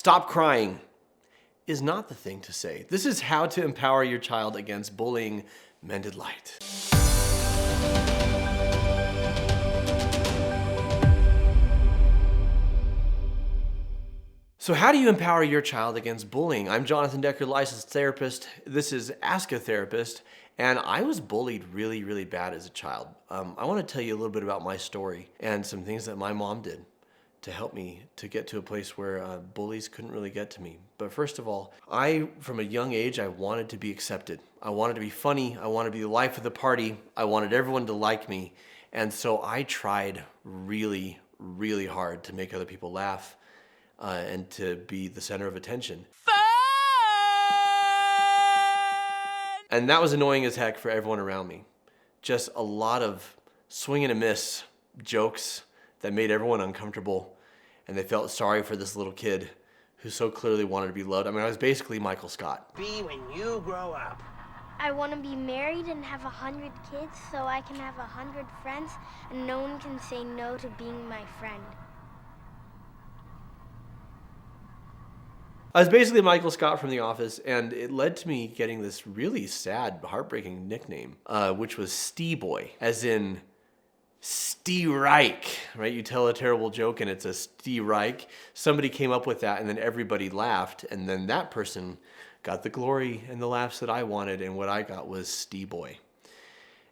Stop crying is not the thing to say. This is how to empower your child against bullying, Mended Light. So how do you empower your child against bullying? I'm Jonathan Decker, licensed therapist. This is Ask a Therapist, and I was bullied really, really bad as a child. I want to tell you a little bit about my story and some things that my mom did to help me to get to a place where bullies couldn't really get to me. But first of all, from a young age, I wanted to be accepted. I wanted to be funny. I wanted to be the life of the party. I wanted everyone to like me. And so I tried really, really hard to make other people laugh and to be the center of attention. And that was annoying as heck for everyone around me. Just a lot of swing and a miss jokes that made everyone uncomfortable, and they felt sorry for this little kid who so clearly wanted to be loved. I mean, I was basically Michael Scott. Be when you grow up. I want to be married and have 100 kids so I can have 100 friends and no one can say no to being my friend. I was basically Michael Scott from The Office, and it led to me getting this really sad, heartbreaking nickname, which was Stee Boy, as in Stee Reich, right? You tell a terrible joke and it's a Stee Reich. Somebody came up with that and then everybody laughed, and then that person got the glory and the laughs that I wanted, and what I got was Stee Boy.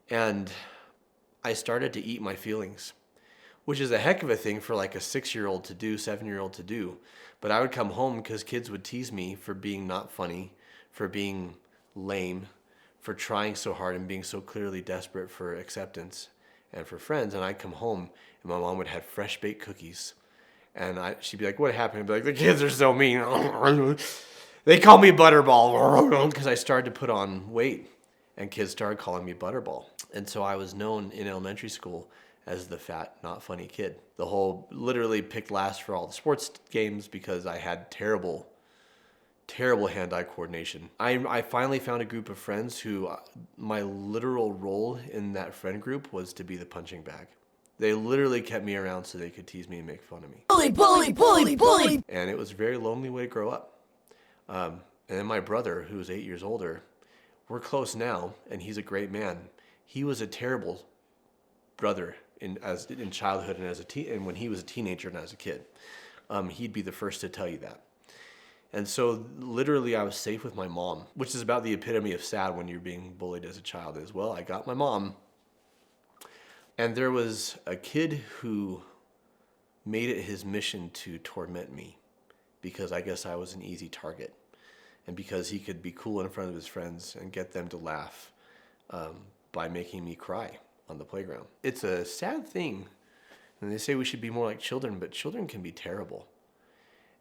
And I started to eat my feelings, which is a heck of a thing for like a 6-year-old to do, 7-year-old to do. But I would come home because kids would tease me for being not funny, for being lame, for trying so hard and being so clearly desperate for acceptance and for friends. And I'd come home and my mom would have fresh baked cookies. And she'd be like, "What happened?" I'd be like, "The kids are so mean. They call me Butterball," because I started to put on weight and kids started calling me Butterball. And so I was known in elementary school as the fat, not funny kid. The whole literally picked last for all the sports games because I had terrible hand-eye coordination. I finally found a group of friends who my literal role in that friend group was to be the punching bag. They literally kept me around so they could tease me and make fun of me. Bully, bully, bully, bully. And it was a very lonely way to grow up. And then my brother, who was 8 years older, we're close now, and he's a great man. He was a terrible brother in childhood and when he was a teenager and as a kid. He'd be the first to tell you that. And so literally I was safe with my mom, which is about the epitome of sad when you're being bullied as a child as well. I got my mom, and there was a kid who made it his mission to torment me because I guess I was an easy target and because he could be cool in front of his friends and get them to laugh by making me cry on the playground. It's a sad thing, and they say we should be more like children, but children can be terrible.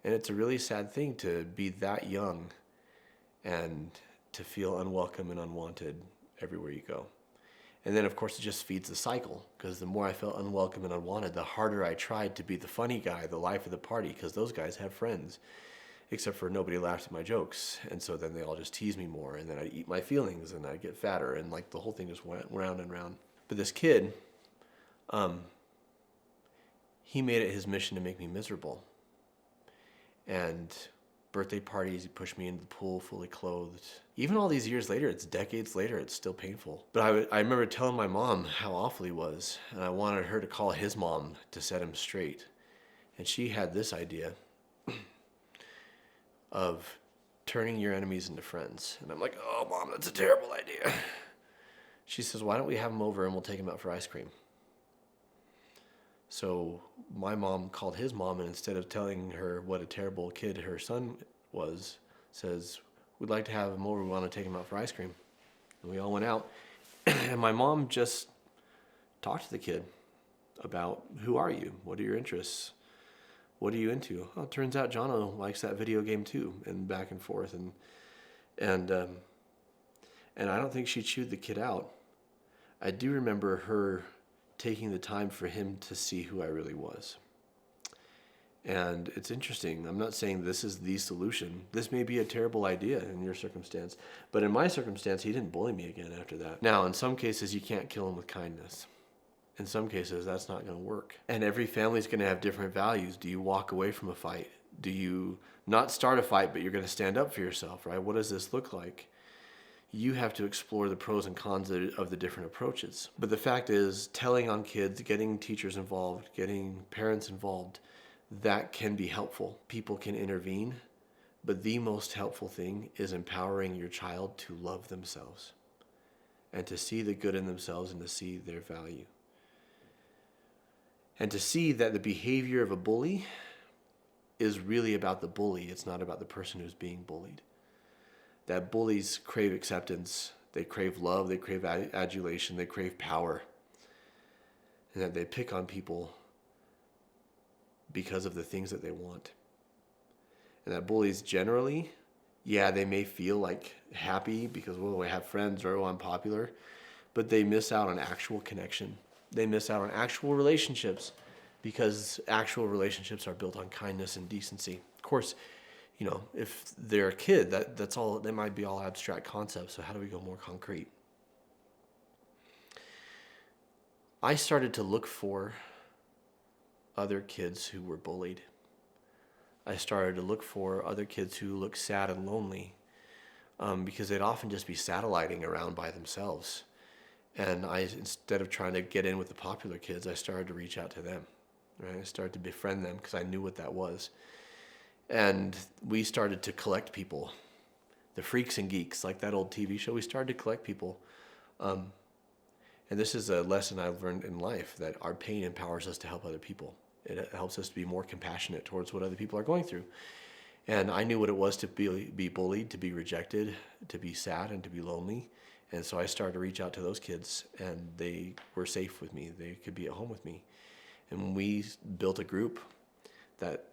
And it's a really sad thing to be that young and to feel unwelcome and unwanted everywhere you go. And then, of course, it just feeds the cycle, because the more I felt unwelcome and unwanted, the harder I tried to be the funny guy, the life of the party, because those guys have friends, except for nobody laughed at my jokes. And so then they all just tease me more, and then I'd eat my feelings, and I'd get fatter, and like the whole thing just went round and round. But this kid, he made it his mission to make me miserable. And birthday parties, he pushed me into the pool fully clothed. Even all these years later, it's decades later, it's still painful. But I remember telling my mom how awful he was, and I wanted her to call his mom to set him straight. And she had this idea of turning your enemies into friends. And I'm like, "Oh, Mom, that's a terrible idea." She says, "Why don't we have him over and we'll take him out for ice cream?" So my mom called his mom, and instead of telling her what a terrible kid her son was, says, "We'd like to have him over. We want to take him out for ice cream." And we all went out, and my mom just talked to the kid about, "Who are you? What are your interests? What are you into?" "Oh, it turns out Jono likes that video game too," and back and forth. And I don't think she chewed the kid out. I do remember her taking the time for him to see who I really was. And it's interesting. I'm not saying this is the solution. This may be a terrible idea in your circumstance, but in my circumstance, he didn't bully me again after that. Now, in some cases, you can't kill him with kindness. In some cases, that's not going to work. And every family's going to have different values. Do you walk away from a fight? Do you not start a fight, but you're going to stand up for yourself, right? What does this look like? You have to explore the pros and cons of the different approaches. But the fact is, telling on kids, getting teachers involved, getting parents involved, that can be helpful. People can intervene, but the most helpful thing is empowering your child to love themselves and to see the good in themselves and to see their value. And to see that the behavior of a bully is really about the bully. It's not about the person who's being bullied. That bullies crave acceptance, they crave love, they crave adulation, they crave power. And that they pick on people because of the things that they want. And that bullies generally, yeah, they may feel like happy because, well, I have friends, or, oh, I'm popular, but they miss out on actual connection. They miss out on actual relationships because actual relationships are built on kindness and decency. Of course, you know, if they're a kid, that's all, they might be all abstract concepts. So how do we go more concrete? I started to look for other kids who were bullied. I started to look for other kids who looked sad and lonely because they'd often just be satelliting around by themselves. And instead of trying to get in with the popular kids, I started to reach out to them. Right? I started to befriend them because I knew what that was. And we started to collect people, the freaks and geeks, like that old TV show. We started to collect people. And this is a lesson I've learned in life, that our pain empowers us to help other people. It helps us to be more compassionate towards what other people are going through. And I knew what it was to be bullied, to be rejected, to be sad, and to be lonely. And so I started to reach out to those kids, and they were safe with me. They could be at home with me. And we built a group that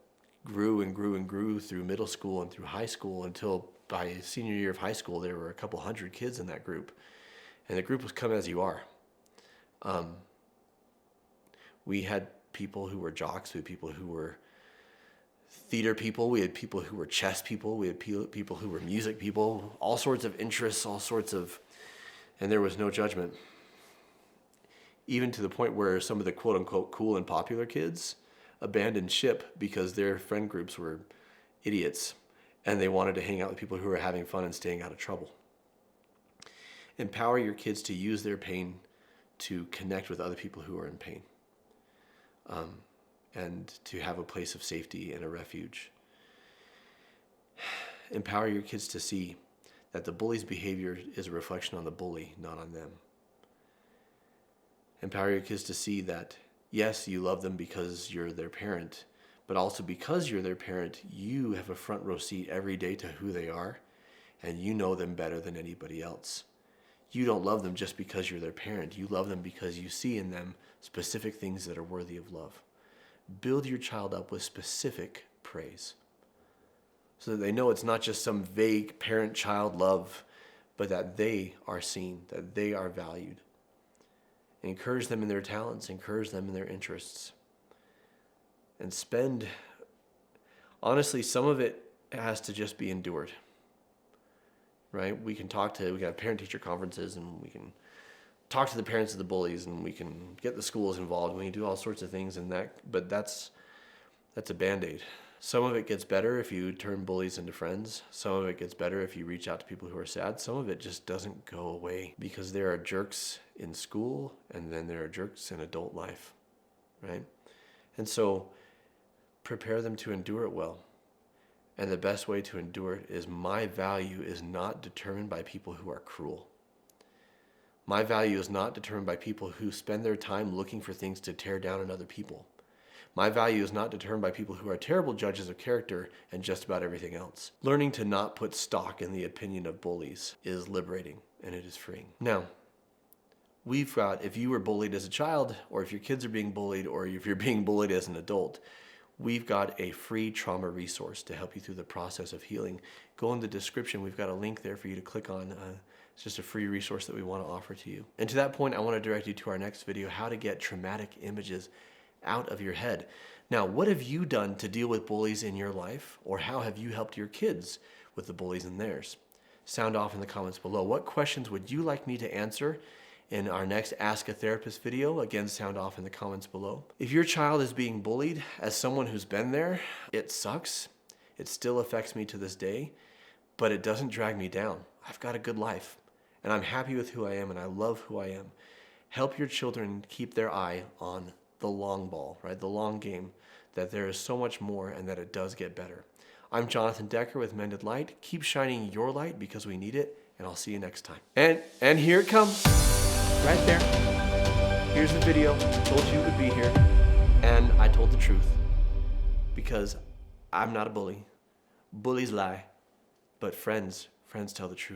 grew and grew and grew through middle school and through high school until by senior year of high school, there were a couple hundred kids in that group. And the group was Come As You Are. We had people who were jocks, we had people who were theater people, we had people who were chess people, we had people who were music people, all sorts of interests, and there was no judgment. Even to the point where some of the quote unquote cool and popular kids abandoned ship because their friend groups were idiots and they wanted to hang out with people who were having fun and staying out of trouble. Empower your kids to use their pain to connect with other people who are in pain, and to have a place of safety and a refuge. Empower your kids to see that the bully's behavior is a reflection on the bully, not on them. Empower your kids to see that, yes, you love them because you're their parent, but also because you're their parent, you have a front row seat every day to who they are, and you know them better than anybody else. You don't love them just because you're their parent. You love them because you see in them specific things that are worthy of love. Build your child up with specific praise so that they know it's not just some vague parent-child love, but that they are seen, that they are valued. Encourage them in their talents, encourage them in their interests. And honestly, some of it has to just be endured. Right? We can have parent-teacher conferences, and we can talk to the parents of the bullies, and we can get the schools involved, and we can do all sorts of things, but that's a Band-Aid. Some of it gets better if you turn bullies into friends. Some of it gets better if you reach out to people who are sad. Some of it just doesn't go away because there are jerks in school, and then there are jerks in adult life, right? And so prepare them to endure it well. And the best way to endure it is, my value is not determined by people who are cruel. My value is not determined by people who spend their time looking for things to tear down in other people. My value is not determined by people who are terrible judges of character and just about everything else. Learning to not put stock in the opinion of bullies is liberating, and it is freeing. Now, we've got, if you were bullied as a child, or if your kids are being bullied, or if you're being bullied as an adult, we've got a free trauma resource to help you through the process of healing. Go in the description. We've got a link there for you to click on. It's just a free resource that we want to offer to you. And to that point, I want to direct you to our next video, how to get traumatic images out of your head. Now, what have you done to deal with bullies in your life? Or how have you helped your kids with the bullies in theirs? Sound off in the comments below. What questions would you like me to answer in our next Ask a Therapist video? Again, sound off in the comments below. If your child is being bullied, as someone who's been there, it sucks. It still affects me to this day, but it doesn't drag me down. I've got a good life, and I'm happy with who I am, and I love who I am. Help your children keep their eye on the long ball, right? The long game, that there is so much more and that it does get better. I'm Jonathan Decker with Mended Light. Keep shining your light because we need it, and I'll see you next time. And here it comes, right there. Here's the video. Told you it would be here, and I told the truth because I'm not a bully. Bullies lie, but friends tell the truth.